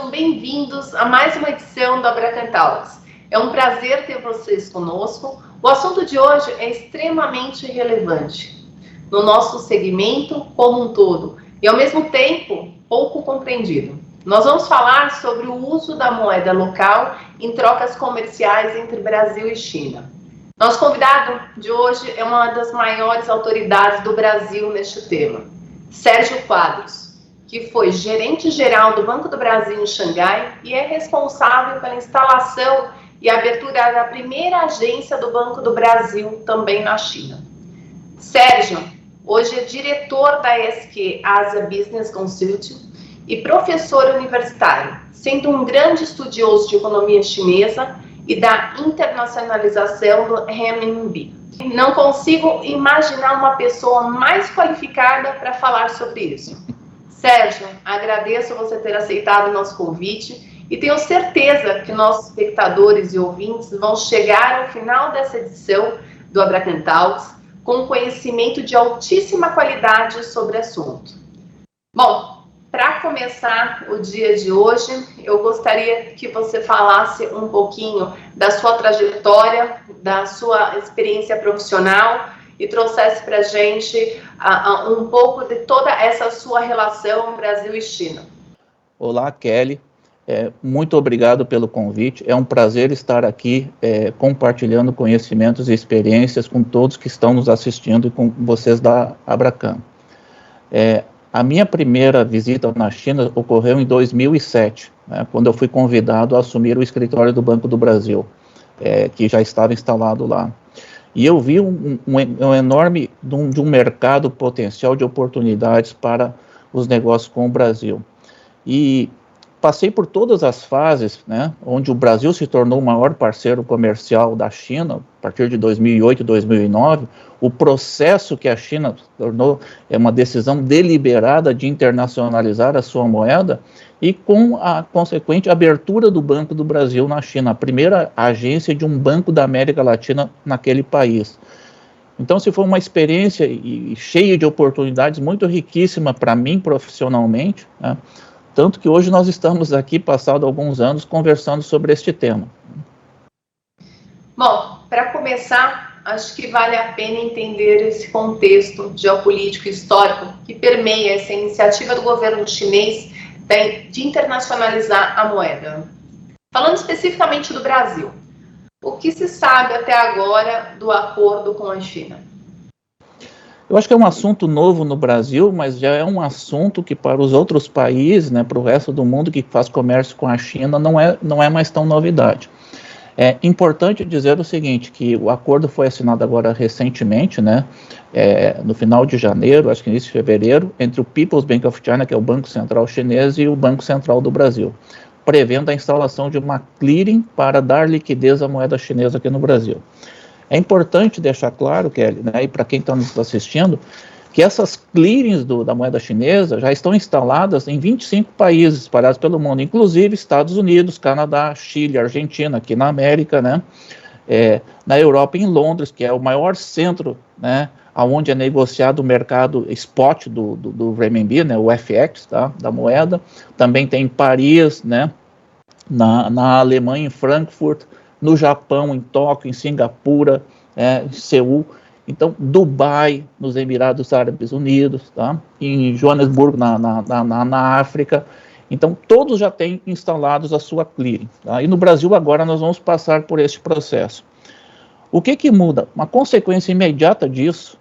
sejam bem-vindos a mais uma edição do Abracan Talks. É um prazer ter vocês conosco. O assunto de hoje é extremamente relevante no nosso segmento como um todo e, ao mesmo tempo, pouco compreendido. Nós vamos falar sobre o uso da moeda local em trocas comerciais entre Brasil e China. Nosso convidado de hoje é uma das maiores autoridades do Brasil neste tema, Sérgio Quadros, que foi gerente-geral do Banco do Brasil em Xangai e é responsável pela instalação e abertura da primeira agência do Banco do Brasil também na China. Sérgio, hoje é diretor da ESQ Asia Business Consulting e professor universitário, sendo um grande estudioso de economia chinesa e da internacionalização do renminbi. Não consigo imaginar uma pessoa mais qualificada para falar sobre isso. Sérgio, agradeço você ter aceitado o nosso convite e tenho certeza que nossos espectadores e ouvintes vão chegar ao final dessa edição do Abracan Talks com conhecimento de altíssima qualidade sobre o assunto. Bom, para começar o dia de hoje, eu gostaria que você falasse um pouquinho da sua trajetória, da sua experiência profissional e trouxesse para a gente um pouco de toda essa sua relação Brasil e China. Olá, Kelly. Muito obrigado pelo convite. É um prazer estar aqui compartilhando conhecimentos e experiências com todos que estão nos assistindo e com vocês da Abracan. A minha primeira visita na China ocorreu em 2007, né, quando eu fui convidado a assumir o escritório do Banco do Brasil, que já estava instalado lá. E eu vi um enorme de um mercado potencial de oportunidades para os negócios com o Brasil. E passei por todas as fases, né, onde o Brasil se tornou o maior parceiro comercial da China, a partir de 2008 e 2009, o processo que a China tornou uma decisão deliberada de internacionalizar a sua moeda e com a consequente abertura do Banco do Brasil na China, a primeira agência de um banco da América Latina naquele país. Então, se foi uma experiência cheia de oportunidades, muito riquíssima para mim profissionalmente, né? Tanto que hoje nós estamos aqui, passado alguns anos, conversando sobre este tema. Bom, para começar, acho que vale a pena entender esse contexto geopolítico e histórico que permeia essa iniciativa do governo chinês de internacionalizar a moeda. Falando especificamente do Brasil, o que se sabe até agora do acordo com a China? Eu acho que é um assunto novo no Brasil, mas já é um assunto que para os outros países, né, para o resto do mundo que faz comércio com a China, não é mais tão novidade. É importante dizer o seguinte, que o acordo foi assinado agora recentemente, né, no final de janeiro, acho que início de fevereiro, entre o People's Bank of China, que é o Banco Central Chinês, e o Banco Central do Brasil, prevendo a instalação de uma clearing para dar liquidez à moeda chinesa aqui no Brasil. É importante deixar claro, Kelly, né, e para quem está nos assistindo, que essas clearings da moeda chinesa já estão instaladas em 25 países espalhados pelo mundo, inclusive Estados Unidos, Canadá, Chile, Argentina, aqui na América, né, na Europa, em Londres, que é o maior centro, né, onde é negociado o mercado spot do renminbi, né, o FX, tá, da moeda. Também tem em Paris, né, na Alemanha, em Frankfurt, no Japão, em Tóquio, em Singapura, em Seul, então Dubai, nos Emirados Árabes Unidos, tá? Em Joanesburgo, na África. Então, todos já têm instalados a sua clearing. Tá? E no Brasil, agora, nós vamos passar por este processo. O que muda? Uma consequência imediata disso,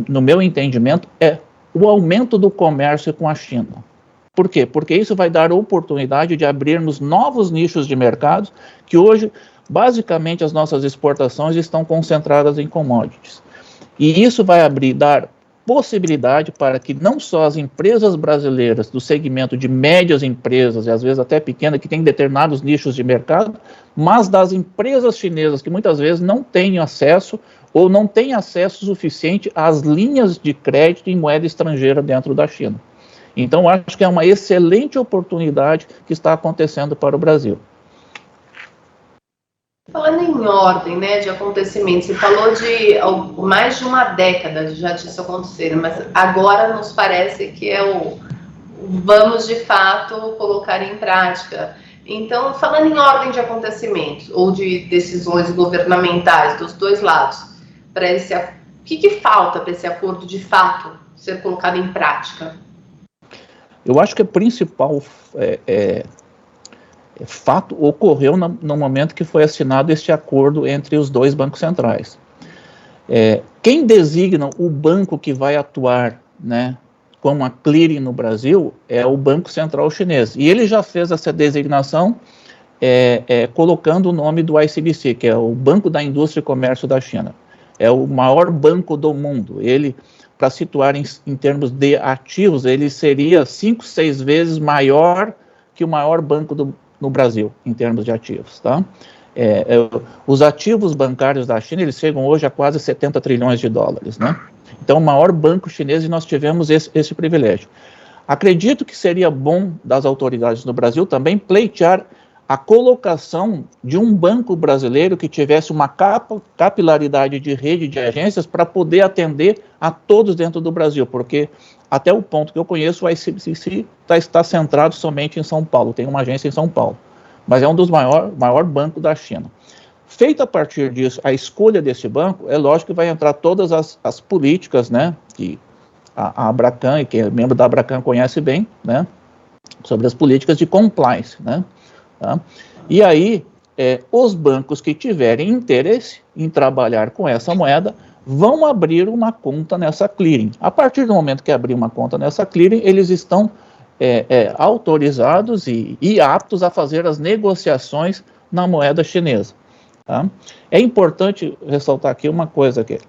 no meu entendimento, é o aumento do comércio com a China. Por quê? Porque isso vai dar oportunidade de abrirmos novos nichos de mercados que hoje, basicamente, as nossas exportações estão concentradas em commodities. E isso vai dar possibilidade para que não só as empresas brasileiras do segmento de médias empresas, e às vezes até pequenas, que têm determinados nichos de mercado, mas das empresas chinesas que muitas vezes não têm acesso ou não têm acesso suficiente às linhas de crédito em moeda estrangeira dentro da China. Então, acho que é uma excelente oportunidade que está acontecendo para o Brasil. Falando em ordem, né, de acontecimentos, você falou de mais de uma década já disso acontecer, mas agora nos parece que é vamos de fato colocar em prática. Então, falando em ordem de acontecimentos ou de decisões governamentais dos dois lados, para esse, o que falta para esse acordo de fato ser colocado em prática? Eu acho que o principal fato ocorreu no momento que foi assinado este acordo entre os dois bancos centrais. Quem designa o banco que vai atuar, né, como a clearing no Brasil é o Banco Central Chinês. E ele já fez essa designação colocando o nome do ICBC, que é o Banco da Indústria e Comércio da China. É o maior banco do mundo. Ele, para situar em termos de ativos, ele seria 5, 6 vezes maior que o maior banco no Brasil, em termos de ativos, tá? Os ativos bancários da China, eles chegam hoje a quase 70 trilhões de dólares, né? Então, o maior banco chinês, e nós tivemos esse privilégio. Acredito que seria bom das autoridades no Brasil também pleitear a colocação de um banco brasileiro que tivesse uma capilaridade de rede de agências para poder atender a todos dentro do Brasil, porque até o ponto que eu conheço, o ICBC está centrado somente em São Paulo, tem uma agência em São Paulo, mas é um dos maior banco da China. Feita a partir disso, a escolha desse banco, é lógico que vai entrar todas as políticas, né, que a Abracan, e quem é membro da Abracan conhece bem, né, sobre as políticas de compliance, né, tá? E aí, os bancos que tiverem interesse em trabalhar com essa moeda, vão abrir uma conta nessa clearing. A partir do momento que abrir uma conta nessa clearing, eles estão autorizados e aptos a fazer as negociações na moeda chinesa. Tá? É importante ressaltar aqui uma coisa que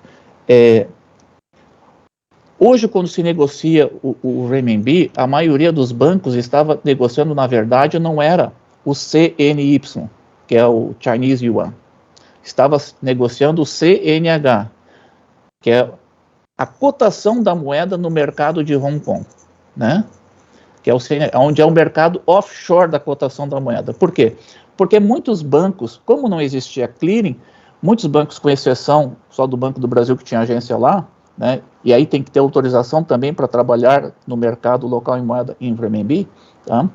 hoje, quando se negocia o renminbi, a maioria dos bancos estava negociando, na verdade, não era o CNY, que é o Chinese Yuan. Estava negociando o CNH, que é a cotação da moeda no mercado de Hong Kong, né? Que é onde é o mercado offshore da cotação da moeda. Por quê? Porque muitos bancos, como não existia clearing, muitos bancos, com exceção só do Banco do Brasil, que tinha agência lá, né, e aí tem que ter autorização também para trabalhar no mercado local em moeda em renminbi, tá?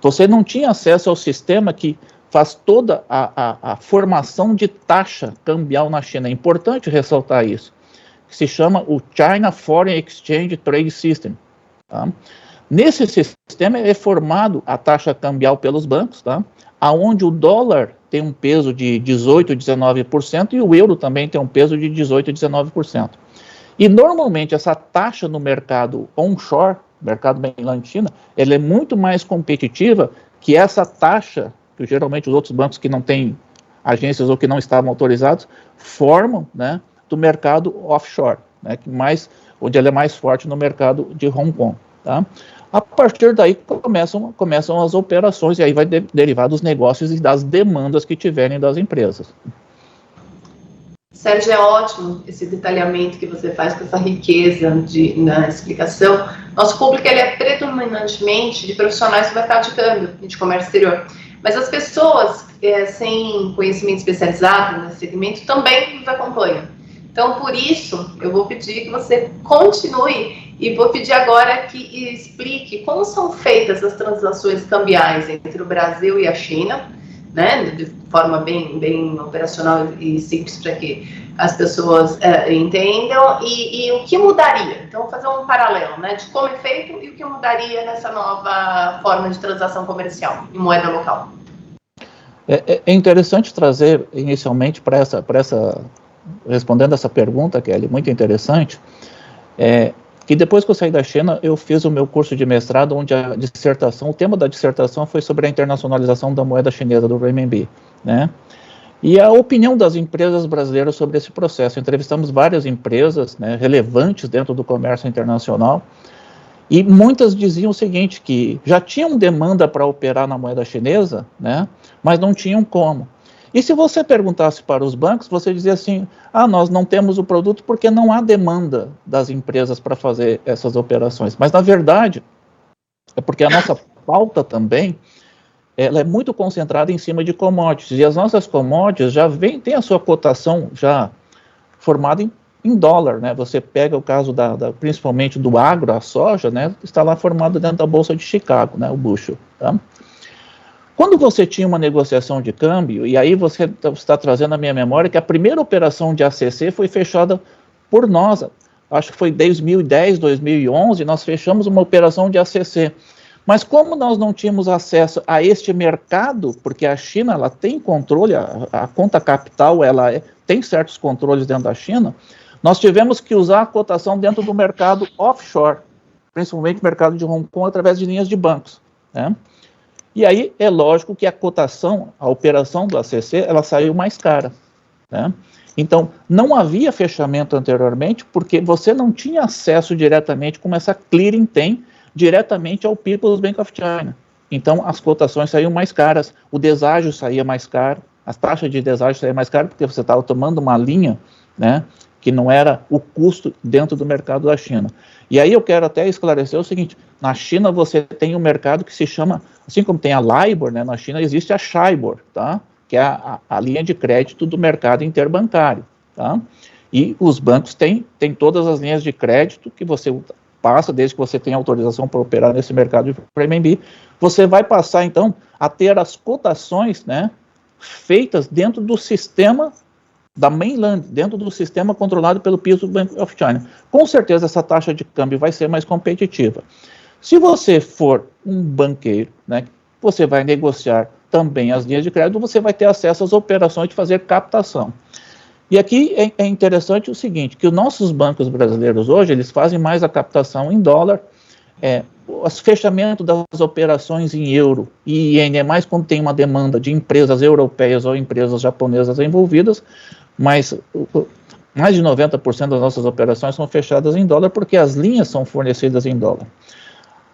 Você não tinha acesso ao sistema que faz toda a formação de taxa cambial na China. É importante ressaltar isso. Que se chama o China Foreign Exchange Trade System. Tá? Nesse sistema é formado a taxa cambial pelos bancos, tá? Onde o dólar tem um peso de 18%, 19% e o euro também tem um peso de 18%, 19%. E normalmente essa taxa no mercado onshore, mercado mainland China, ela é muito mais competitiva que essa taxa que geralmente os outros bancos que não têm agências ou que não estavam autorizados formam, né, do mercado offshore, né, onde ela é mais forte no mercado de Hong Kong. Tá? A partir daí começam as operações, e aí vai derivar dos negócios e das demandas que tiverem das empresas. Sérgio, é ótimo esse detalhamento que você faz com essa riqueza na explicação. Nosso público ele é predominantemente de profissionais do mercado de câmbio e de comércio exterior, mas as pessoas sem conhecimento especializado nesse segmento também nos acompanham. Então, por isso, eu vou pedir que você continue e vou pedir agora que explique como são feitas as transações cambiais entre o Brasil e a China, né, de forma bem operacional e simples para que as pessoas entendam e o que mudaria. Então, vou fazer um paralelo, né, de como é feito e o que mudaria nessa nova forma de transação comercial em moeda local. É interessante trazer inicialmente para essa respondendo essa pergunta, Kelly, muito interessante, que depois que eu saí da China, eu fiz o meu curso de mestrado, onde o tema da dissertação foi sobre a internacionalização da moeda chinesa, do renminbi, né? E a opinião das empresas brasileiras sobre esse processo. Entrevistamos várias empresas, né, relevantes dentro do comércio internacional, e muitas diziam o seguinte, que já tinham demanda para operar na moeda chinesa, né, mas não tinham como. E se você perguntasse para os bancos, você dizia assim, nós não temos o produto porque não há demanda das empresas para fazer essas operações. Mas, na verdade, é porque a nossa pauta também, ela é muito concentrada em cima de commodities. E as nossas commodities tem a sua cotação já formada em dólar, né? Você pega o caso principalmente do agro, a soja, né? Está lá formado dentro da Bolsa de Chicago, né? O bushel, tá? Quando você tinha uma negociação de câmbio, e aí você está trazendo à minha memória que a primeira operação de ACC foi fechada por nós, acho que foi 2010, 2011, nós fechamos uma operação de ACC. Mas como nós não tínhamos acesso a este mercado, porque a China ela tem controle, a conta capital tem certos controles dentro da China, nós tivemos que usar a cotação dentro do mercado offshore, principalmente o mercado de Hong Kong, através de linhas de bancos, né? E aí é lógico que a cotação, a operação do ACC, ela saiu mais cara, né? Então, não havia fechamento anteriormente, porque você não tinha acesso diretamente, como essa clearing tem, diretamente ao People's Bank of China. Então, as cotações saíam mais caras, o deságio saía mais caro, as taxas de deságio saíam mais caras, porque você estava tomando uma linha, né, que não era o custo dentro do mercado da China. E aí eu quero até esclarecer o seguinte, na China você tem um mercado que se chama, assim como tem a LIBOR, né, na China existe a SHIBOR, tá? Que é a linha de crédito do mercado interbancário, tá? E os bancos têm todas as linhas de crédito que você passa, desde que você tenha autorização para operar nesse mercado de renminbi, você vai passar, então, a ter as cotações, né, feitas dentro do sistema da mainland, dentro do sistema controlado pelo People's Bank of China. Com certeza essa taxa de câmbio vai ser mais competitiva. Se você for um banqueiro, né, você vai negociar também as linhas de crédito, você vai ter acesso às operações de fazer captação. E aqui é interessante o seguinte, que os nossos bancos brasileiros hoje, eles fazem mais a captação em dólar, o fechamento das operações em euro e iene é mais quando tem uma demanda de empresas europeias ou empresas japonesas envolvidas, mas mais de 90% das nossas operações são fechadas em dólar porque as linhas são fornecidas em dólar.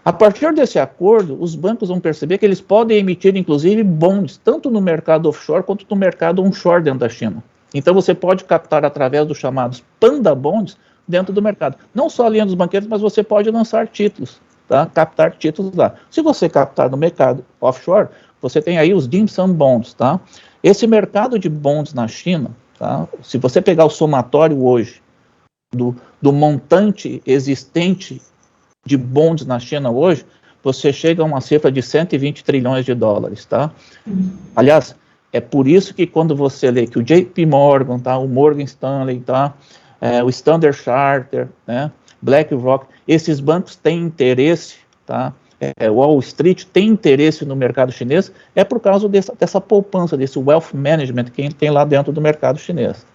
A partir desse acordo, os bancos vão perceber que eles podem emitir, inclusive, bonds, tanto no mercado offshore quanto no mercado onshore dentro da China. Então, você pode captar através dos chamados Panda Bonds dentro do mercado. Não só a linha dos banqueiros, mas você pode lançar títulos, tá? Captar títulos lá. Se você captar no mercado offshore, você tem aí os Dim Sum Bonds, tá? Esse mercado de bonds na China, tá? Se você pegar o somatório hoje do montante existente de bonds na China hoje, você chega a uma cifra de 120 trilhões de dólares, tá? Aliás, é por isso que quando você lê que o JP Morgan, tá, o Morgan Stanley, tá, o Standard Chartered, né, BlackRock, esses bancos têm interesse, tá, o Wall Street tem interesse no mercado chinês, é por causa dessa poupança, desse wealth management que tem lá dentro do mercado chinês.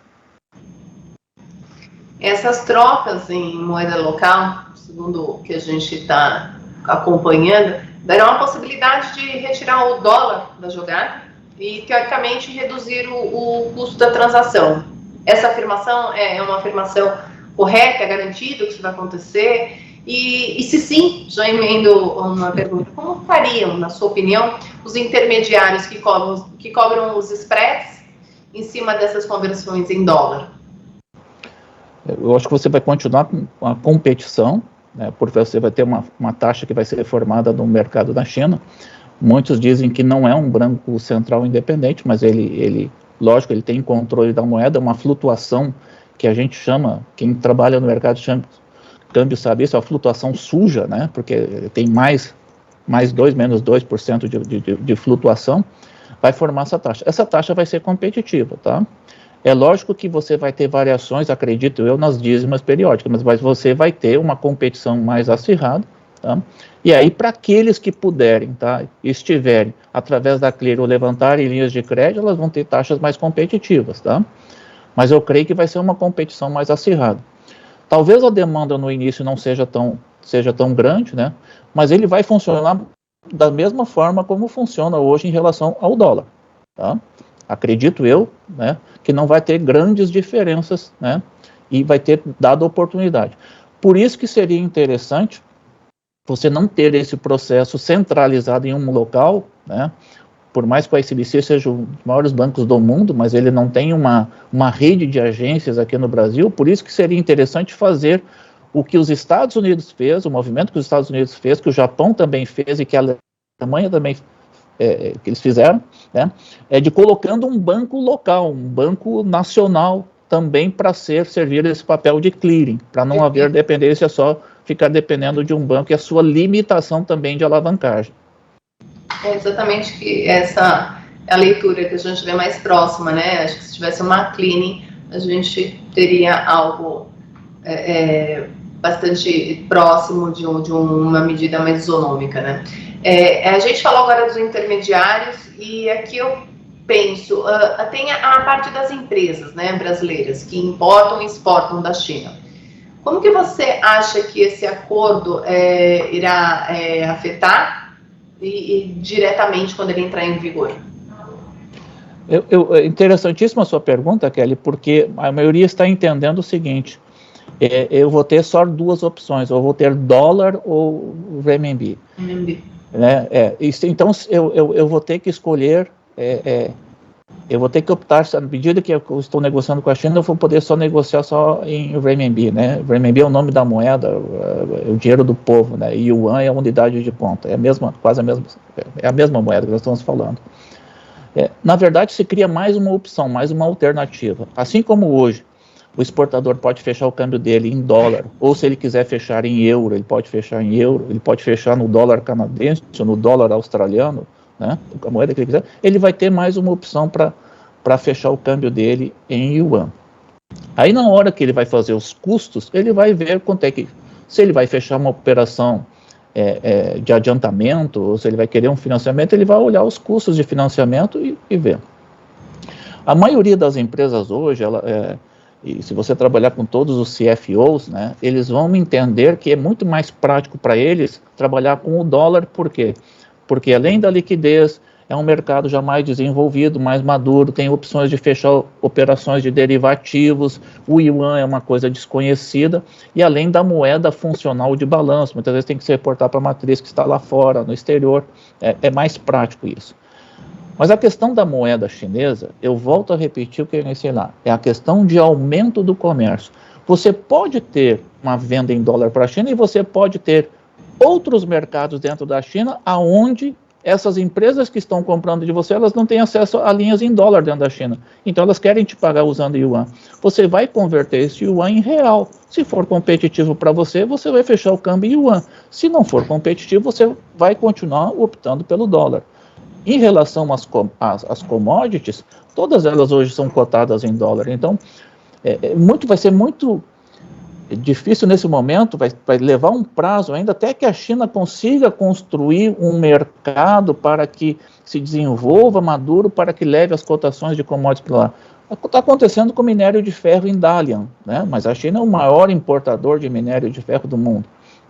Essas trocas em moeda local, segundo o que a gente está acompanhando, darão a possibilidade de retirar o dólar da jogada e, teoricamente, reduzir o custo da transação. Essa afirmação é uma afirmação correta, é garantido que isso vai acontecer? E se sim, já emendo uma pergunta, como fariam, na sua opinião, os intermediários que cobram os spreads em cima dessas conversões em dólar? Eu acho que você vai continuar com a competição, né, porque você vai ter uma taxa que vai ser formada no mercado da China. Muitos dizem que não é um banco central independente, mas lógico, ele tem controle da moeda, uma flutuação que a gente chama, quem trabalha no mercado de câmbio sabe isso, é uma flutuação suja, né, porque tem mais 2, menos 2% de flutuação, vai formar essa taxa. Essa taxa vai ser competitiva, tá? É lógico que você vai ter variações, acredito eu, nas dízimas periódicas, mas você vai ter uma competição mais acirrada, tá? E aí, para aqueles que puderem, tá, estiverem, através da Clear, ou levantarem linhas de crédito, elas vão ter taxas mais competitivas, tá? Mas eu creio que vai ser uma competição mais acirrada. Talvez a demanda no início não seja tão grande, né? Mas ele vai funcionar da mesma forma como funciona hoje em relação ao dólar, tá? Acredito eu, né, que não vai ter grandes diferenças, né, e vai ter dado oportunidade. Por isso que seria interessante você não ter esse processo centralizado em um local, né, por mais que o ICBC seja um dos maiores bancos do mundo, mas ele não tem uma rede de agências aqui no Brasil, por isso que seria interessante fazer o que os Estados Unidos fez, o movimento que os Estados Unidos fez, que o Japão também fez e que a Alemanha também que eles fizeram, né, de colocando um banco local, um banco nacional, também para servir esse papel de clearing, para não haver dependência só ficar dependendo de um banco e a sua limitação também de alavancagem. É exatamente que essa é a leitura que a gente vê mais próxima, né? Acho que se tivesse uma clearing, a gente teria algo bastante próximo de uma medida mais isonômica, né? A gente falou agora dos intermediários e aqui eu penso, tem a parte das empresas, né, brasileiras que importam e exportam da China. Como que você acha que esse acordo irá afetar e diretamente quando ele entrar em vigor? Interessantíssima a sua pergunta, Kelly, porque a maioria está entendendo o seguinte: eu vou ter só duas opções, ou vou ter dólar ou renminbi. Né? Então, eu vou ter que escolher, eu vou ter que optar, à medida que eu estou negociando com a China, eu vou poder só negociar só em renminbi, né? Renminbi é o nome da moeda, é o dinheiro do povo, né? E yuan é a unidade de ponta, é a mesma moeda que nós estamos falando. Na verdade, se cria mais uma opção, mais uma alternativa. Assim como hoje, o exportador pode fechar o câmbio dele em dólar, ou se ele quiser fechar em euro, ele pode fechar em euro, ele pode fechar no dólar canadense, ou no dólar australiano, né, a moeda que ele quiser, ele vai ter mais uma opção para fechar o câmbio dele em yuan. Aí na hora que ele vai fazer os custos, ele vai ver quanto é que, se ele vai fechar uma operação de adiantamento, ou se ele vai querer um financiamento, ele vai olhar os custos de financiamento e ver. A maioria das empresas hoje, e se você trabalhar com todos os CFOs, né, eles vão entender que é muito mais prático para eles trabalhar com o dólar. Por quê? Porque além da liquidez, é um mercado já mais desenvolvido, mais maduro, tem opções de fechar operações de derivativos, o yuan é uma coisa desconhecida, e além da moeda funcional de balanço, muitas vezes tem que se reportar para a matriz que está lá fora, no exterior, é mais prático isso. Mas a questão da moeda chinesa, eu volto a repetir o que eu iniciei lá, é a questão de aumento do comércio. Você pode ter uma venda em dólar para a China e você pode ter outros mercados dentro da China aonde essas empresas que estão comprando de você, elas não têm acesso a linhas em dólar dentro da China. Então elas querem te pagar usando yuan. Você vai converter esse yuan em real. Se for competitivo para você, você vai fechar o câmbio em yuan. Se não for competitivo, você vai continuar optando pelo dólar. Em relação às commodities, todas elas hoje são cotadas em dólar. Então, vai ser muito difícil nesse momento, vai levar um prazo ainda até que a China consiga construir um mercado para que se desenvolva maduro, para que leve as cotações de commodities para lá. Está acontecendo com o minério de ferro em Dalian, né? Mas a China é o maior importador de minério de ferro do mundo.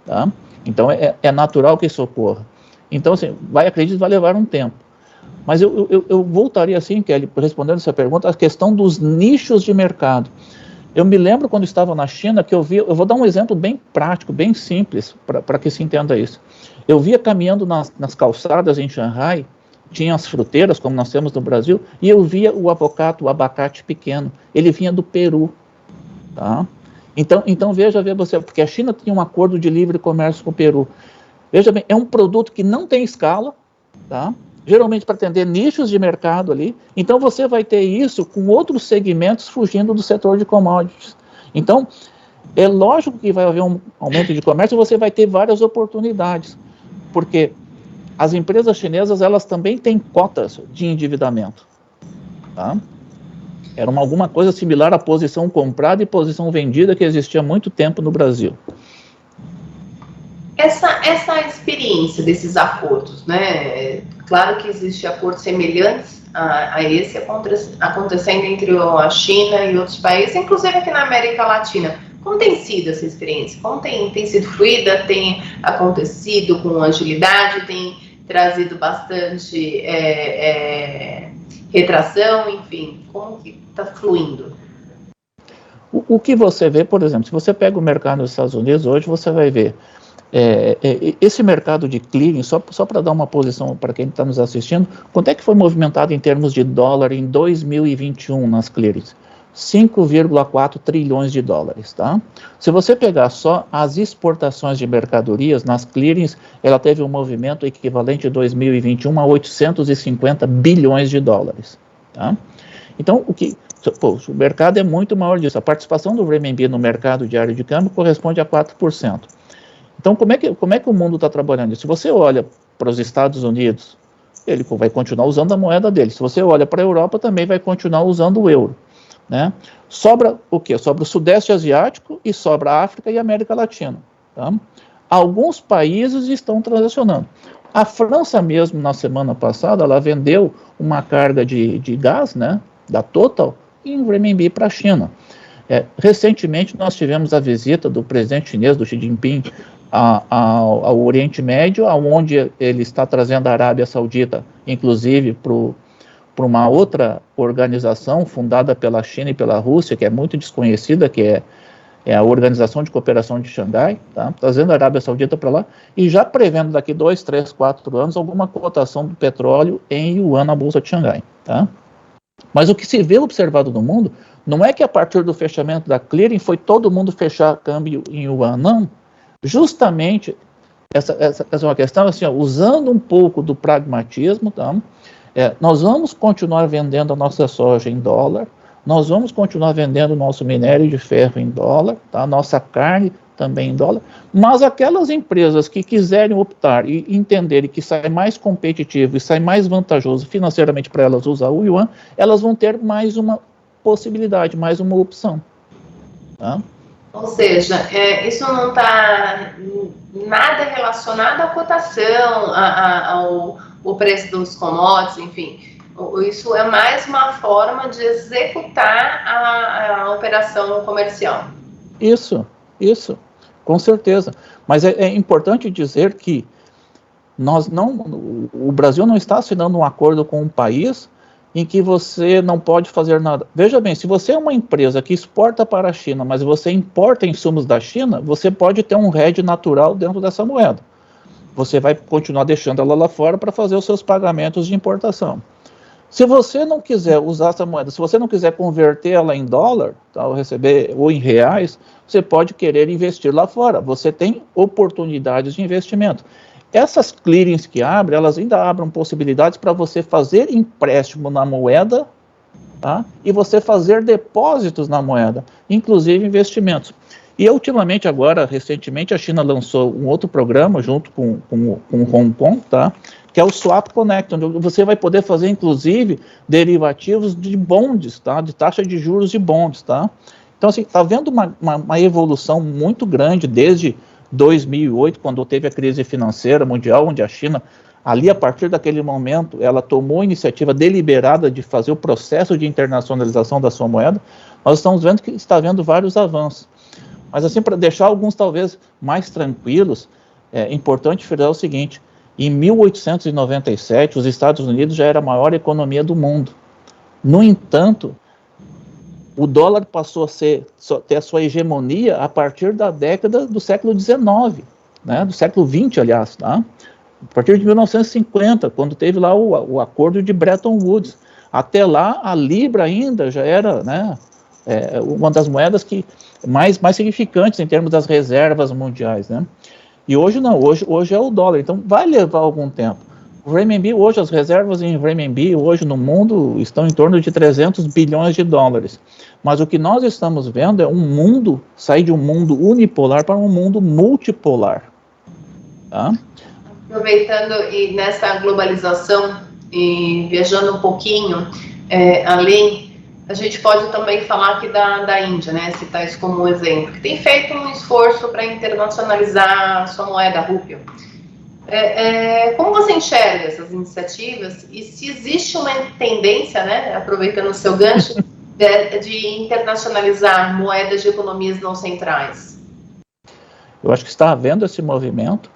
Tá? Então é natural que isso ocorra. Então, assim, acredito que vai levar um tempo. Mas eu voltaria assim, Kelly, respondendo essa pergunta, a questão dos nichos de mercado. Eu me lembro quando estava na China que eu vou dar um exemplo bem prático, bem simples, para que se entenda isso. Eu via caminhando nas calçadas em Xangai, tinha as fruteiras, como nós temos no Brasil, e eu via o abacate pequeno, ele vinha do Peru. Tá? Então veja você, porque a China tinha um acordo de livre comércio com o Peru. Veja bem, é um produto que não tem escala, tá? Geralmente para atender nichos de mercado ali, então você vai ter isso com outros segmentos fugindo do setor de commodities. Então, é lógico que vai haver um aumento de comércio e você vai ter várias oportunidades, porque as empresas chinesas, elas também têm cotas de endividamento. Tá? Era alguma coisa similar à posição comprada e posição vendida que existia há muito tempo no Brasil. Essa experiência desses acordos, né? Claro que existem acordos semelhantes a esse acontecendo entre a China e outros países, inclusive aqui na América Latina. Como tem sido essa experiência? Como tem sido fluida? Tem acontecido com agilidade? Tem trazido bastante retração? Enfim, como que está fluindo? O que você vê, por exemplo, se você pega o mercado dos Estados Unidos hoje, você vai ver esse mercado de clearing, só para dar uma posição para quem está nos assistindo, quanto é que foi movimentado em termos de dólar em 2021 nas clearings? 5,4 trilhões de dólares, tá? Se você pegar só as exportações de mercadorias nas clearings, ela teve um movimento equivalente em 2021 a 850 bilhões de dólares, tá? Então, o mercado é muito maior disso. A participação do renminbi no mercado diário de câmbio corresponde a 4%. Então, como é que o mundo está trabalhando? Se você olha para os Estados Unidos, ele vai continuar usando a moeda dele. Se você olha para a Europa, também vai continuar usando o euro, né? Sobra o quê? Sobra o Sudeste Asiático e sobra a África e a América Latina. Tá? Alguns países estão transacionando. A França mesmo, na semana passada, ela vendeu uma carga de gás, né, da Total, em renminbi para a China. Recentemente, nós tivemos a visita do presidente chinês, do Xi Jinping, ao Oriente Médio, onde ele está trazendo a Arábia Saudita, inclusive, para uma outra organização fundada pela China e pela Rússia, que é muito desconhecida, que é a Organização de Cooperação de Xangai, tá? Trazendo a Arábia Saudita para lá, e já prevendo daqui 2, 3, 4 anos alguma cotação do petróleo em yuan na Bolsa de Xangai. Tá? Mas o que se vê observado no mundo não é que a partir do fechamento da clearing foi todo mundo fechar câmbio em yuan, não. Justamente, essa é uma questão, assim, ó, usando um pouco do pragmatismo, tá? Nós vamos continuar vendendo a nossa soja em dólar, nós vamos continuar vendendo o nosso minério de ferro em dólar, tá? A nossa carne também em dólar, mas aquelas empresas que quiserem optar e entenderem que sai mais competitivo e sai mais vantajoso financeiramente para elas usar o yuan, elas vão ter mais uma possibilidade, mais uma opção. Tá? Ou seja, isso não está nada relacionado à cotação, ao preço dos commodities, enfim. Isso é mais uma forma de executar a operação comercial. Isso, com certeza. Mas é importante dizer que o Brasil não está assinando um acordo com um país em que você não pode fazer nada. Veja bem, se você é uma empresa que exporta para a China, mas você importa insumos da China, você pode ter um hedge natural dentro dessa moeda. Você vai continuar deixando ela lá fora para fazer os seus pagamentos de importação. Se você não quiser usar essa moeda, se você não quiser converter ela em dólar, tá, ou em reais, você pode querer investir lá fora. Você tem oportunidades de investimento. Essas clearings que abrem, elas ainda abrem possibilidades para você fazer empréstimo na moeda, tá? E você fazer depósitos na moeda, inclusive investimentos. E ultimamente, agora, recentemente, a China lançou um outro programa junto com Hong Kong, tá? Que é o Swap Connect, onde você vai poder fazer, inclusive, derivativos de bonds, tá? De taxa de juros de bonds, tá? Então, assim, está havendo uma evolução muito grande desde 2008, quando teve a crise financeira mundial, onde a China, ali a partir daquele momento, ela tomou a iniciativa deliberada de fazer o processo de internacionalização da sua moeda. Nós estamos vendo que está havendo vários avanços. Mas assim, para deixar alguns talvez mais tranquilos, é importante frisar o seguinte: em 1897, os Estados Unidos já era a maior economia do mundo. No entanto, o dólar passou a ter a sua hegemonia a partir da década do século XIX, né, do século XX, aliás, tá? A partir de 1950, quando teve lá o acordo de Bretton Woods. Até lá, a Libra ainda já era, né, uma das moedas que mais significantes em termos das reservas mundiais, né? E hoje não, hoje é o dólar, então vai levar algum tempo. O renminbi hoje, as reservas em renminbi hoje no mundo estão em torno de 300 bilhões de dólares. Mas o que nós estamos vendo é sair de um mundo unipolar para um mundo multipolar. Tá? Aproveitando e nessa globalização e viajando um pouquinho além, a gente pode também falar aqui da Índia, né? Citar isso como um exemplo, que tem feito um esforço para internacionalizar a sua moeda, a rúpia. Como você enxerga essas iniciativas e se existe uma tendência, né, aproveitando o seu gancho, de internacionalizar moedas de economias não centrais? Eu acho que está havendo esse movimento.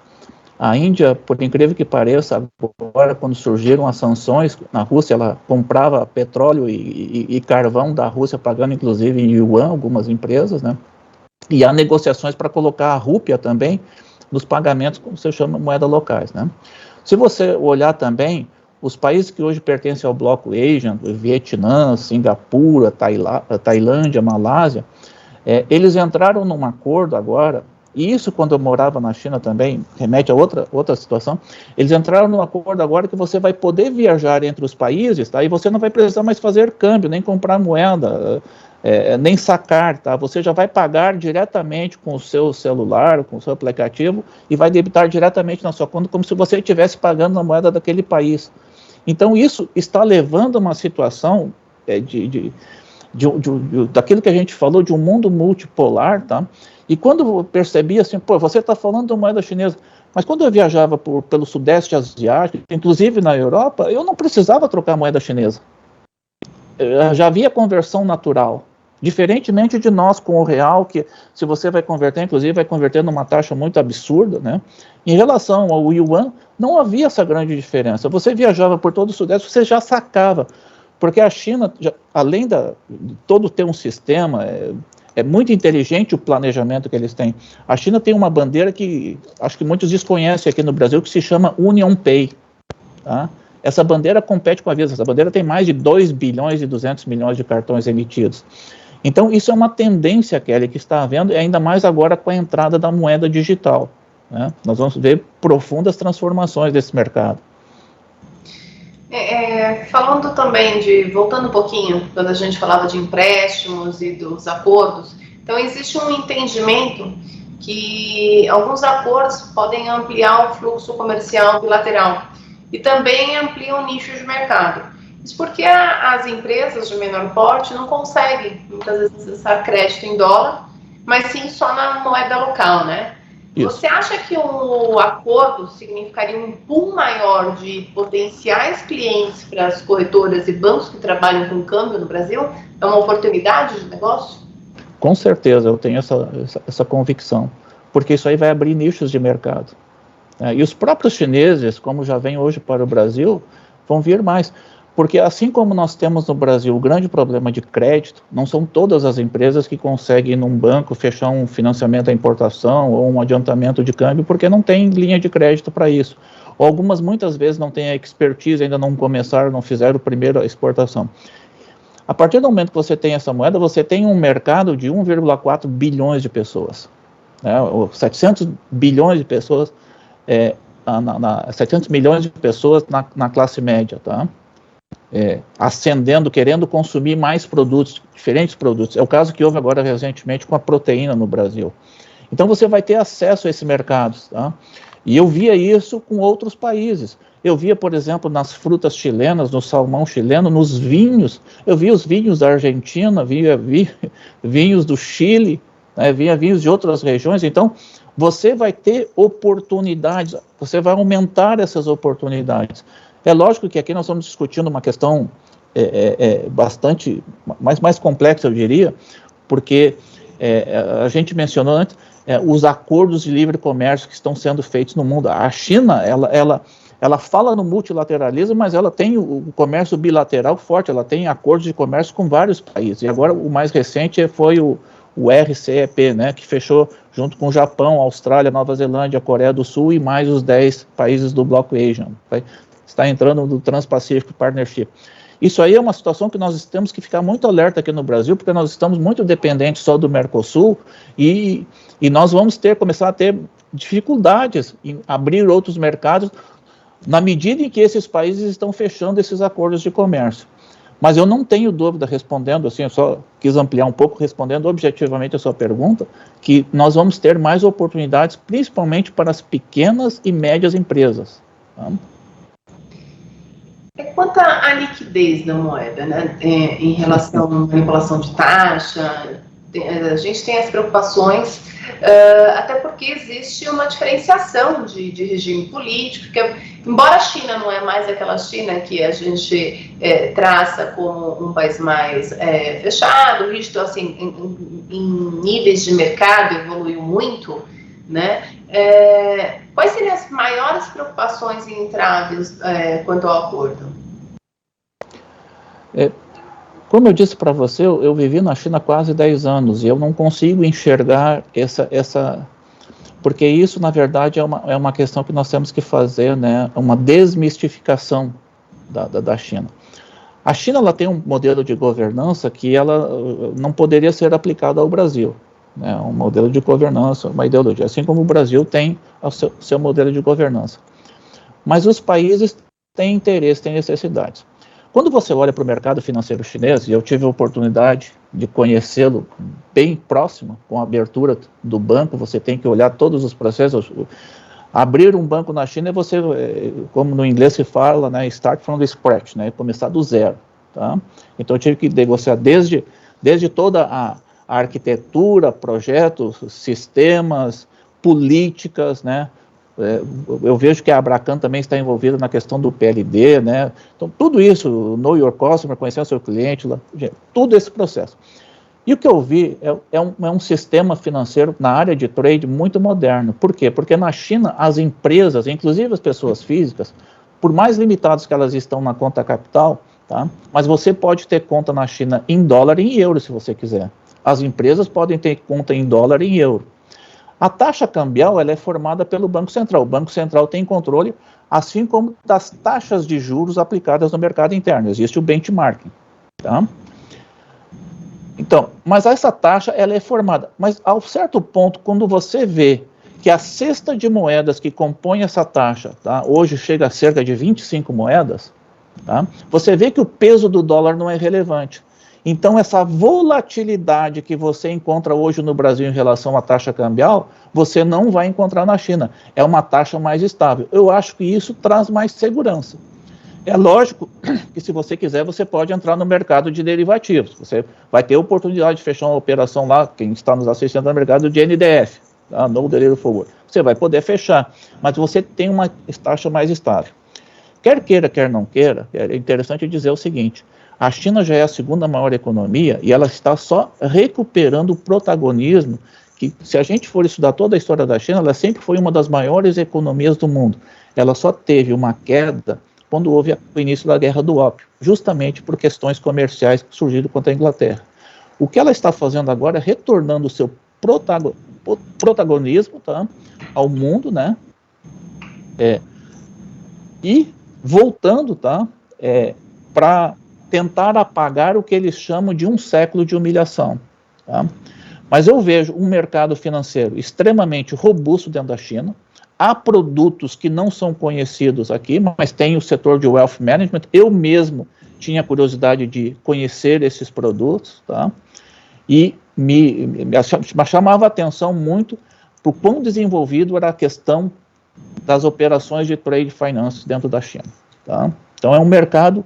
A Índia, por incrível que pareça, agora quando surgiram as sanções na Rússia, ela comprava petróleo e carvão da Rússia, pagando inclusive em yuan algumas empresas, né? E há negociações para colocar a rúpia também nos pagamentos, como se chama, moeda locais, né? Se você olhar também, os países que hoje pertencem ao bloco Asian, Vietnã, Singapura, Tailândia, Malásia, eles entraram num acordo agora E isso, quando eu morava na China também, remete a outra situação, eles entraram no acordo agora que você vai poder viajar entre os países, tá? E você não vai precisar mais fazer câmbio, nem comprar moeda, nem sacar, tá? Você já vai pagar diretamente com o seu celular, com o seu aplicativo, e vai debitar diretamente na sua conta, como se você estivesse pagando na moeda daquele país. Então, isso está levando a uma situação daquilo que a gente falou, de um mundo multipolar, tá? E quando eu percebi assim, pô, você está falando de moeda chinesa, mas quando eu viajava pelo Sudeste Asiático, inclusive na Europa, eu não precisava trocar moeda chinesa. Já havia conversão natural. Diferentemente de nós com o real, que se você vai converter, inclusive vai converter numa taxa muito absurda, né? Em relação ao yuan, não havia essa grande diferença. Você viajava por todo o Sudeste, você já sacava. Porque a China, além de todo ter um sistema, é muito inteligente o planejamento que eles têm. A China tem uma bandeira que acho que muitos desconhecem aqui no Brasil, que se chama UnionPay. Tá? Essa bandeira compete com a Visa. Essa bandeira tem mais de 2 bilhões e 200 milhões de cartões emitidos. Então, isso é uma tendência, Kelly, que está havendo, e ainda mais agora com a entrada da moeda digital. Né? Nós vamos ver profundas transformações desse mercado. Falando também voltando um pouquinho, quando a gente falava de empréstimos e dos acordos, então existe um entendimento que alguns acordos podem ampliar o fluxo comercial bilateral e também ampliam nichos de mercado. Isso porque as empresas de menor porte não conseguem, muitas vezes, acessar crédito em dólar, mas sim só na moeda local, né? Isso. Você acha que o acordo significaria um pool maior de potenciais clientes para as corretoras e bancos que trabalham com câmbio no Brasil? É uma oportunidade de negócio? Com certeza, eu tenho essa convicção, porque isso aí vai abrir nichos de mercado. E os próprios chineses, como já vêm hoje para o Brasil, vão vir mais. Porque assim como nós temos no Brasil o grande problema de crédito, não são todas as empresas que conseguem num banco fechar um financiamento à importação ou um adiantamento de câmbio, porque não tem linha de crédito para isso. Ou algumas muitas vezes não têm a expertise, ainda não começaram, não fizeram a primeira exportação. A partir do momento que você tem essa moeda, você tem um mercado de 1,4 bilhões de pessoas. 700 bilhões de pessoas, 700 milhões de pessoas na classe média, tá? Ascendendo, querendo consumir mais produtos, diferentes produtos. É o caso que houve agora recentemente com a proteína no Brasil. Então você vai ter acesso a esse mercado, tá? E eu via isso com outros países. Eu via, por exemplo, nas frutas chilenas, no salmão chileno, nos vinhos. Eu via os vinhos da Argentina, via vinhos do Chile, né? Via vinhos de outras regiões. Então você vai ter oportunidades, você vai aumentar essas oportunidades. É lógico que aqui nós estamos discutindo uma questão bastante mais complexa, eu diria, porque a gente mencionou antes os acordos de livre comércio que estão sendo feitos no mundo. A China, ela fala no multilateralismo, mas ela tem o comércio bilateral forte, ela tem acordos de comércio com vários países. E agora o mais recente foi o RCEP, né, que fechou junto com o Japão, Austrália, Nova Zelândia, Coreia do Sul e mais os 10 países do bloco Asian. Está entrando no Trans-Pacific Partnership. Isso aí é uma situação que nós temos que ficar muito alerta aqui no Brasil, porque nós estamos muito dependentes só do Mercosul e nós vamos começar a ter dificuldades em abrir outros mercados na medida em que esses países estão fechando esses acordos de comércio. Mas eu não tenho dúvida, respondendo assim, eu só quis ampliar um pouco, respondendo objetivamente a sua pergunta, que nós vamos ter mais oportunidades, principalmente para as pequenas e médias empresas. Tá? Quanto à liquidez da moeda, né, em relação à manipulação de taxa, a gente tem as preocupações, até porque existe uma diferenciação de regime político, porque, embora a China não é mais aquela China que a gente traça como um país mais fechado, o risco, assim, em níveis de mercado evoluiu muito, né? Quais seriam as maiores preocupações e entraves quanto ao acordo? Como eu disse para você, eu vivi na China há quase 10 anos e eu não consigo enxergar essa porque isso, na verdade, é uma questão que nós temos que fazer, né, uma desmistificação da China. A China ela tem um modelo de governança que ela não poderia ser aplicado ao Brasil. né, um modelo de governança, uma ideologia, assim como o Brasil tem o seu modelo de governança. Mas os países têm interesse, têm necessidades. Quando você olha para o mercado financeiro chinês, e eu tive a oportunidade de conhecê-lo bem próximo, com a abertura do banco, você tem que olhar todos os processos. Abrir um banco na China é você, como no inglês se fala, né, start from the scratch, né, começar do zero. Tá? Então eu tive que negociar desde toda a arquitetura, projetos, sistemas, políticas, né? Eu vejo que a Abracan também está envolvida na questão do PLD, né? Então, tudo isso, know your customer, conhecer o seu cliente, tudo esse processo. E o que eu vi é um sistema financeiro na área de trade muito moderno. Por quê? Porque na China, as empresas, inclusive as pessoas físicas, por mais limitadas que elas estão na conta capital, tá? Mas você pode ter conta na China em dólar e em euro, se você quiser. As empresas podem ter conta em dólar e em euro. A taxa cambial ela é formada pelo Banco Central. O Banco Central tem controle, assim como das taxas de juros aplicadas no mercado interno. Existe o benchmarking. Tá? Então, mas essa taxa ela é formada. Mas, a um certo ponto, quando você vê que a cesta de moedas que compõe essa taxa, tá, hoje chega a cerca de 25 moedas, tá, você vê que o peso do dólar não é relevante. Então, essa volatilidade que você encontra hoje no Brasil em relação à taxa cambial, você não vai encontrar na China. É uma taxa mais estável. Eu acho que isso traz mais segurança. É lógico que se você quiser, você pode entrar no mercado de derivativos. Você vai ter a oportunidade de fechar uma operação lá, quem está nos assistindo no mercado de NDF, tá? No Derivative Forward. Você vai poder fechar, mas você tem uma taxa mais estável. Quer queira, quer não queira, é interessante dizer o seguinte, a China já é a segunda maior economia e ela está só recuperando o protagonismo que, se a gente for estudar toda a história da China, ela sempre foi uma das maiores economias do mundo. Ela só teve uma queda quando houve o início da Guerra do Ópio, justamente por questões comerciais que surgiram contra a Inglaterra. O que ela está fazendo agora é retornando o seu protagonismo, tá, ao mundo, né, e voltando, tá, para tentar apagar o que eles chamam de um século de humilhação. Tá? Mas eu vejo um mercado financeiro extremamente robusto dentro da China. Há produtos que não são conhecidos aqui, mas tem o setor de wealth management. Eu mesmo tinha curiosidade de conhecer esses produtos, tá? E me chamava a atenção muito para o quão desenvolvido era a questão das operações de trade finance dentro da China. Tá? Então é um mercado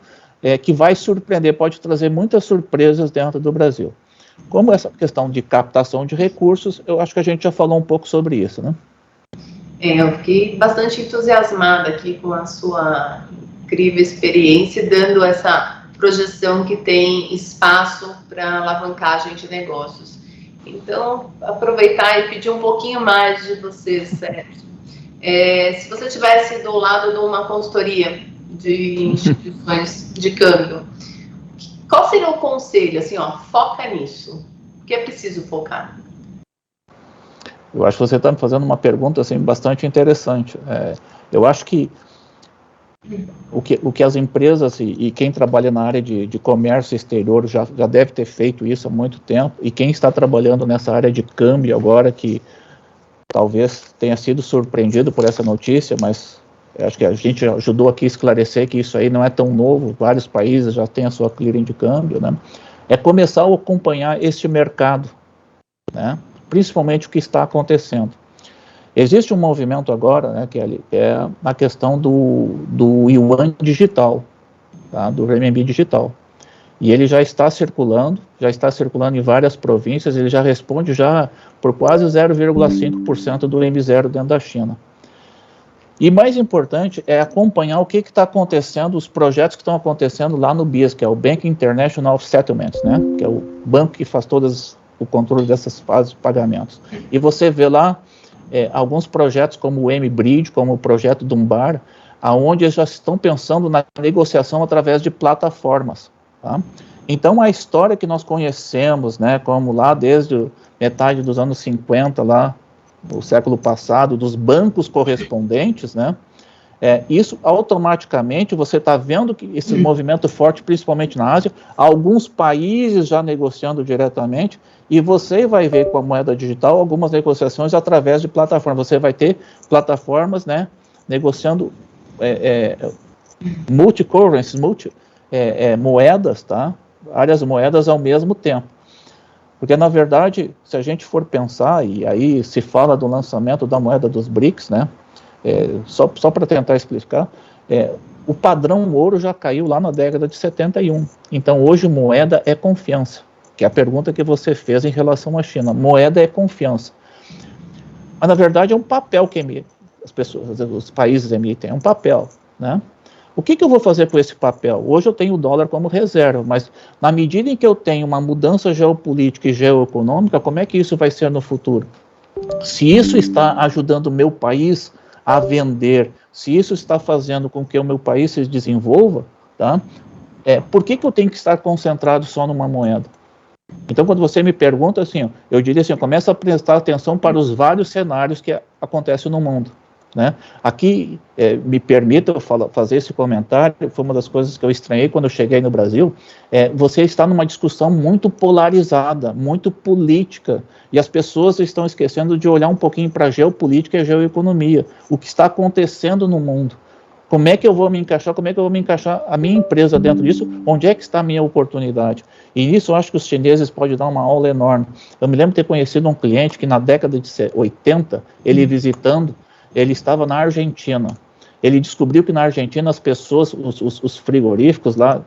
que vai surpreender, pode trazer muitas surpresas dentro do Brasil. Como essa questão de captação de recursos, eu acho que a gente já falou um pouco sobre isso, né? Eu fiquei bastante entusiasmada aqui com a sua incrível experiência, dando essa projeção que tem espaço para alavancagem de negócios. Então, aproveitar e pedir um pouquinho mais de vocês, Sérgio. Se você estivesse do lado de uma consultoria de instituições de câmbio, qual seria o conselho? Assim, ó, foca nisso. O que é preciso focar? Eu acho que você está me fazendo uma pergunta assim, bastante interessante. Eu acho que o que as empresas e quem trabalha na área de comércio exterior já deve ter feito isso há muito tempo, e quem está trabalhando nessa área de câmbio agora, que talvez tenha sido surpreendido por essa notícia, mas acho que a gente ajudou aqui a esclarecer que isso aí não é tão novo, vários países já têm a sua clearing de câmbio, né? É começar a acompanhar este mercado, né? Principalmente o que está acontecendo. Existe um movimento agora, né, que é a questão do yuan digital, tá, do renminbi digital. E ele já está circulando em várias províncias, ele já responde já por quase 0,5% do M0 dentro da China. E mais importante é acompanhar o que está acontecendo, os projetos que estão acontecendo lá no BIS, que é o Bank International of Settlements, né, que é o banco que faz o controle dessas fases de pagamentos. E você vê lá alguns projetos como o M-Bridge, como o projeto Dunbar, aonde eles já estão pensando na negociação através de plataformas. Tá? Então, a história que nós conhecemos, né, como lá desde metade dos anos 50, lá no século passado, dos bancos correspondentes, né, Isso automaticamente você está vendo que esse movimento forte, principalmente na Ásia, alguns países já negociando diretamente, e você vai ver com a moeda digital algumas negociações através de plataformas. Você vai ter plataformas, né, negociando multi-currencies, moedas, tá? Várias moedas ao mesmo tempo. Porque, na verdade, se a gente for pensar, e aí se fala do lançamento da moeda dos BRICS, né? Só para tentar explicar, o padrão ouro já caiu lá na década de 71. Então, hoje, moeda é confiança, que é a pergunta que você fez em relação à China. Moeda é confiança. Mas, na verdade, é um papel que os países emitem, é um papel, né? O que eu vou fazer com esse papel? Hoje eu tenho o dólar como reserva, mas na medida em que eu tenho uma mudança geopolítica e geoeconômica, como é que isso vai ser no futuro? Se isso está ajudando o meu país a vender, se isso está fazendo com que o meu país se desenvolva, tá? Por que eu tenho que estar concentrado só numa moeda? Então, quando você me pergunta assim, eu diria assim, começa a prestar atenção para os vários cenários que acontecem no mundo, né? Aqui, me permita eu fazer esse comentário, foi uma das coisas que eu estranhei quando eu cheguei no Brasil, você está numa discussão muito polarizada, muito política, e as pessoas estão esquecendo de olhar um pouquinho para a geopolítica e a geoeconomia, o que está acontecendo no mundo. Como é que eu vou me encaixar? Como é que eu vou me encaixar a minha empresa dentro disso? Onde é que está a minha oportunidade? E nisso eu acho que os chineses podem dar uma aula enorme. Eu me lembro de ter conhecido um cliente que na década de 80, ele visitando, ele estava na Argentina. Ele descobriu que na Argentina as pessoas, os frigoríficos lá,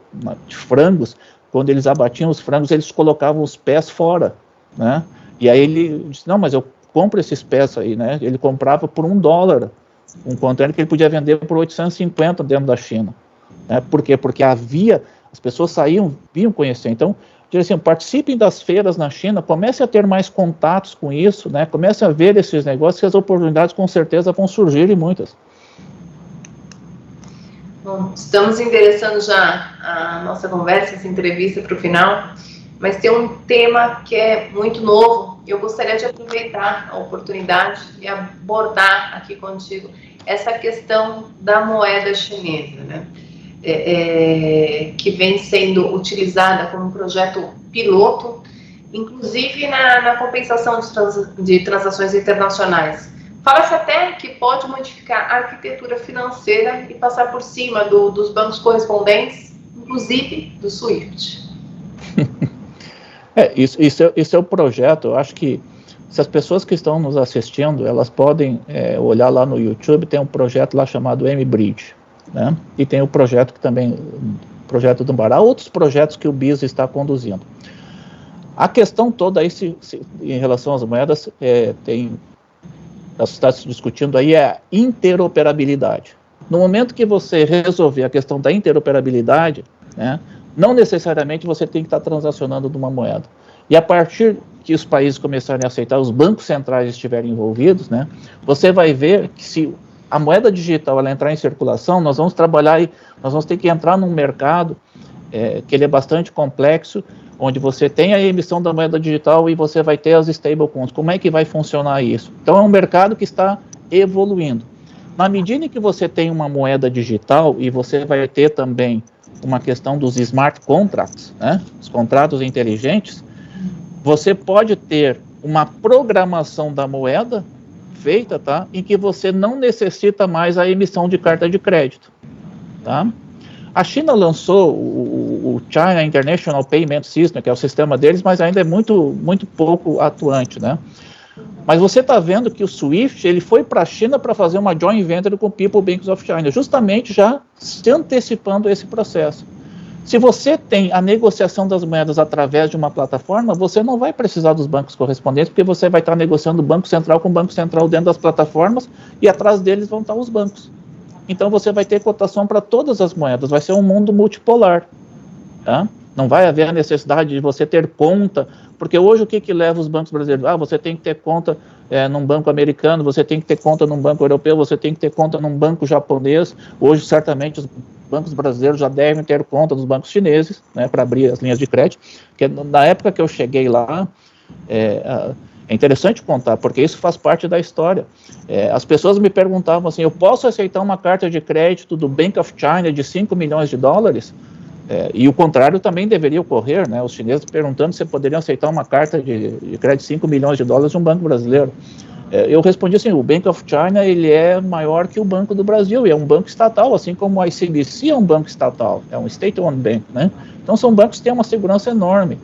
de frangos, quando eles abatiam os frangos, eles colocavam os pés fora, né? E aí ele disse, não, mas eu compro esses pés aí, né? Ele comprava por $1, um container que ele podia vender por 850 dentro da China. Né? Por quê? Porque as pessoas vinham conhecer. Então, assim, participem das feiras na China, comecem a ter mais contatos com isso, né? Comecem a ver esses negócios, que as oportunidades com certeza vão surgir, e muitas. Bom, estamos endereçando já a nossa conversa, essa entrevista para o final, mas tem um tema que é muito novo, e eu gostaria de aproveitar a oportunidade e abordar aqui contigo essa questão da moeda chinesa, né? Que vem sendo utilizada como um projeto piloto, inclusive na compensação de transações internacionais. Fala-se até que pode modificar a arquitetura financeira e passar por cima dos bancos correspondentes, inclusive do SWIFT. Isso é o projeto. Eu acho que se as pessoas que estão nos assistindo, elas podem olhar lá no YouTube, tem um projeto lá chamado M-Bridge, né? E tem o projeto que também, projeto do Bará, outros projetos que o BIS está conduzindo. A questão toda aí, em relação às moedas, está se discutindo aí a interoperabilidade. No momento que você resolver a questão da interoperabilidade, né, não necessariamente você tem que estar transacionando numa moeda. E a partir que os países começarem a aceitar, os bancos centrais estiverem envolvidos, né, você vai ver que se a moeda digital ela entrar em circulação, nós vamos trabalhar, nós vamos ter que entrar num mercado que ele é bastante complexo, onde você tem a emissão da moeda digital e você vai ter as stablecoins. Como é que vai funcionar isso? Então é um mercado que está evoluindo. Na medida em que você tem uma moeda digital e você vai ter também uma questão dos smart contracts, né? Os contratos inteligentes, você pode ter uma programação da moeda feita, tá? Em que você não necessita mais a emissão de carta de crédito, tá? A China lançou o China International Payment System, que é o sistema deles, mas ainda é muito, muito pouco atuante, né? Mas você está vendo que o SWIFT ele foi para a China para fazer uma joint venture com o People Banks of China, justamente já se antecipando esse processo. Se você tem a negociação das moedas através de uma plataforma, você não vai precisar dos bancos correspondentes, porque você vai estar negociando banco central com banco central dentro das plataformas e atrás deles vão estar os bancos. Então você vai ter cotação para todas as moedas, vai ser um mundo multipolar, tá? Não vai haver a necessidade de você ter conta, porque hoje o que leva os bancos brasileiros? Você tem que ter conta num banco americano, você tem que ter conta num banco europeu, você tem que ter conta num banco japonês. Hoje certamente os bancos brasileiros já devem ter conta dos bancos chineses, né, para abrir as linhas de crédito, porque na época que eu cheguei lá, É interessante contar, porque isso faz parte da história. As pessoas me perguntavam assim, eu posso aceitar uma carta de crédito do Bank of China de 5 milhões de dólares? E o contrário também deveria ocorrer, né? Os chineses perguntando se poderiam aceitar uma carta de crédito de 5 milhões de dólares de um banco brasileiro. Eu respondi assim, o Bank of China, ele é maior que o Banco do Brasil, e é um banco estatal, assim como o ICBC é um banco estatal, é um state-owned bank, né? Então são bancos que têm uma segurança enorme.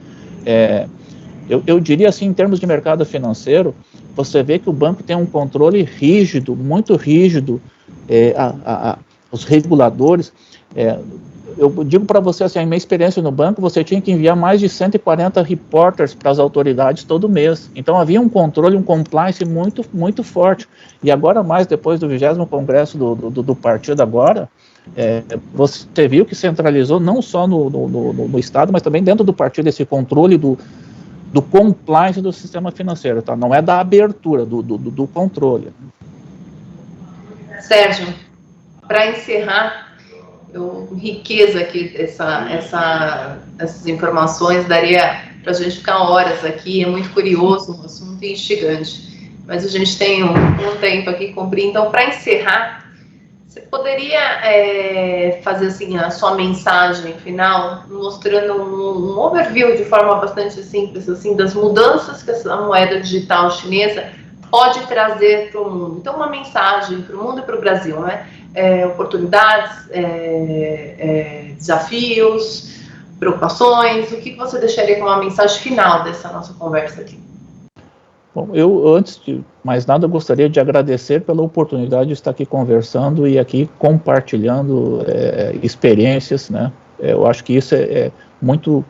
Eu diria assim, em termos de mercado financeiro, você vê que o banco tem um controle rígido, muito rígido, os reguladores, eu digo para você assim, a minha experiência no banco, você tinha que enviar mais de 140 reporters para as autoridades todo mês, então havia um controle, um compliance muito, muito forte, e agora mais, depois do 20º congresso do partido agora, você viu que centralizou não só no Estado, mas também dentro do partido esse controle do compliance do sistema financeiro, tá? Não é da abertura, do controle. Sérgio, para encerrar, riqueza aqui, essas informações, daria para a gente ficar horas aqui, é muito curioso, um assunto instigante, mas a gente tem um tempo aqui que cumprir, então para encerrar, você poderia fazer assim a sua mensagem final, mostrando um overview de forma bastante simples, assim, das mudanças que essa moeda digital chinesa pode trazer para o mundo. Então, uma mensagem para o mundo e para o Brasil, né? Oportunidades, desafios, preocupações. O que você deixaria como uma mensagem final dessa nossa conversa aqui? Bom, eu, antes de mais nada, gostaria de agradecer pela oportunidade de estar aqui conversando e aqui compartilhando experiências, né? Eu acho que isso é muito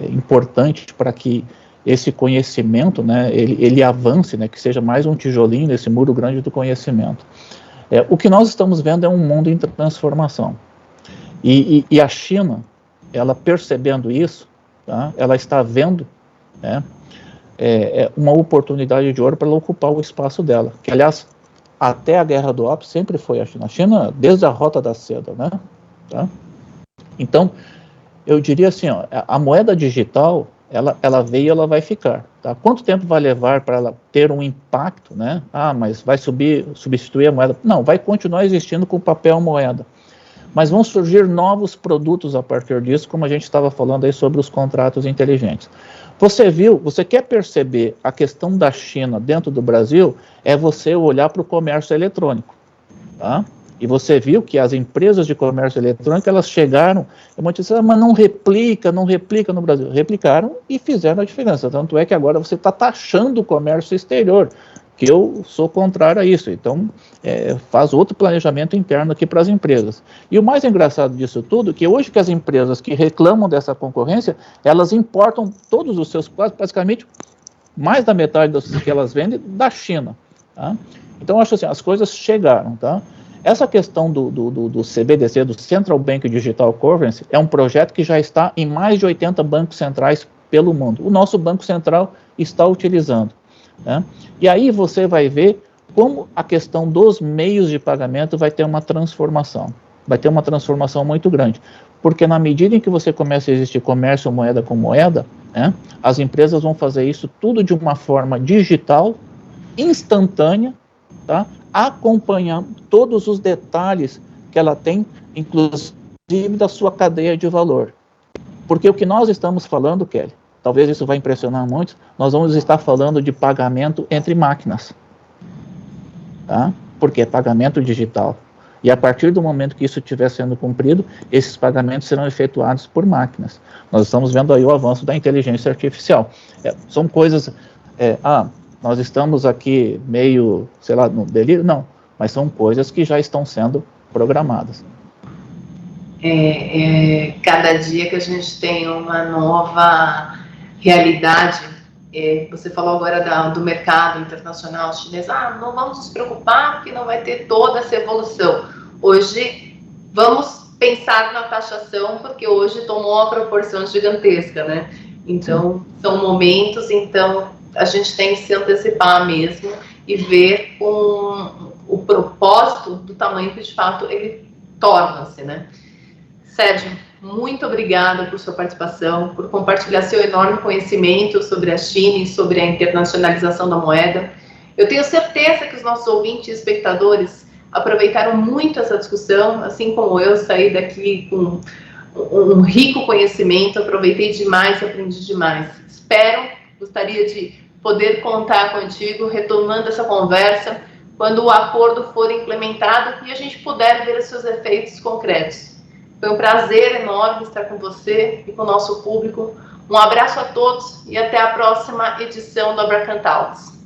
importante para que esse conhecimento, né, ele avance, né, que seja mais um tijolinho nesse muro grande do conhecimento. O que nós estamos vendo é um mundo em transformação. E a China, ela percebendo isso, tá, ela está vendo, né, uma oportunidade de ouro para ela ocupar o espaço dela, que aliás, até a guerra do ópio sempre foi a China. A China, desde a Rota da Seda, né? Tá? Então, eu diria assim, ó, a moeda digital, ela veio e ela vai ficar. Tá? Quanto tempo vai levar para ela ter um impacto, né? Mas vai substituir a moeda? Não, vai continuar existindo com papel moeda. Mas vão surgir novos produtos a partir disso, como a gente estava falando aí sobre os contratos inteligentes. Você quer perceber a questão da China dentro do Brasil, é você olhar para o comércio eletrônico, tá? E você viu que as empresas de comércio eletrônico, elas chegaram, mas não replica no Brasil. Replicaram e fizeram a diferença. Tanto é que agora você está taxando o comércio exterior, que eu sou contrário a isso. Então, faz outro planejamento interno aqui para as empresas. E o mais engraçado disso tudo, que hoje que as empresas que reclamam dessa concorrência, elas importam todos os seus quadros, praticamente mais da metade dos que elas vendem, da China. Tá? Então, eu acho assim, as coisas chegaram, tá? Essa questão do CBDC, do Central Bank Digital Currency, é um projeto que já está em mais de 80 bancos centrais pelo mundo. O nosso Banco Central está utilizando. Né? E aí você vai ver como a questão dos meios de pagamento vai ter uma transformação. Vai ter uma transformação muito grande. Porque na medida em que você começa a existir comércio moeda com moeda, né, as empresas vão fazer isso tudo de uma forma digital, instantânea, tá? Acompanhando todos os detalhes que ela tem, inclusive da sua cadeia de valor. Porque o que nós estamos falando, Kelly, talvez isso vai impressionar muitos, nós vamos estar falando de pagamento entre máquinas. Tá? Porque é pagamento digital. E a partir do momento que isso estiver sendo cumprido, esses pagamentos serão efetuados por máquinas. Nós estamos vendo aí o avanço da inteligência artificial. São coisas... nós estamos aqui meio, sei lá, no delírio? Não, mas são coisas que já estão sendo programadas. Cada dia que a gente tem uma nova realidade, você falou agora do mercado internacional chinês, não vamos nos preocupar porque não vai ter toda essa evolução. Hoje, vamos pensar na taxação porque hoje tomou uma proporção gigantesca, né? Então, são momentos, a gente tem que se antecipar mesmo e ver o propósito do tamanho que de fato ele torna-se, né? Sérgio, muito obrigada por sua participação, por compartilhar seu enorme conhecimento sobre a China e sobre a internacionalização da moeda. Eu tenho certeza que os nossos ouvintes e espectadores aproveitaram muito essa discussão, assim como eu saí daqui com um rico conhecimento, aproveitei demais, aprendi demais. Gostaria de poder contar contigo, retomando essa conversa, quando o acordo for implementado e a gente puder ver os seus efeitos concretos. Foi um prazer enorme estar com você e com o nosso público. Um abraço a todos e até a próxima edição do Abracan Talks.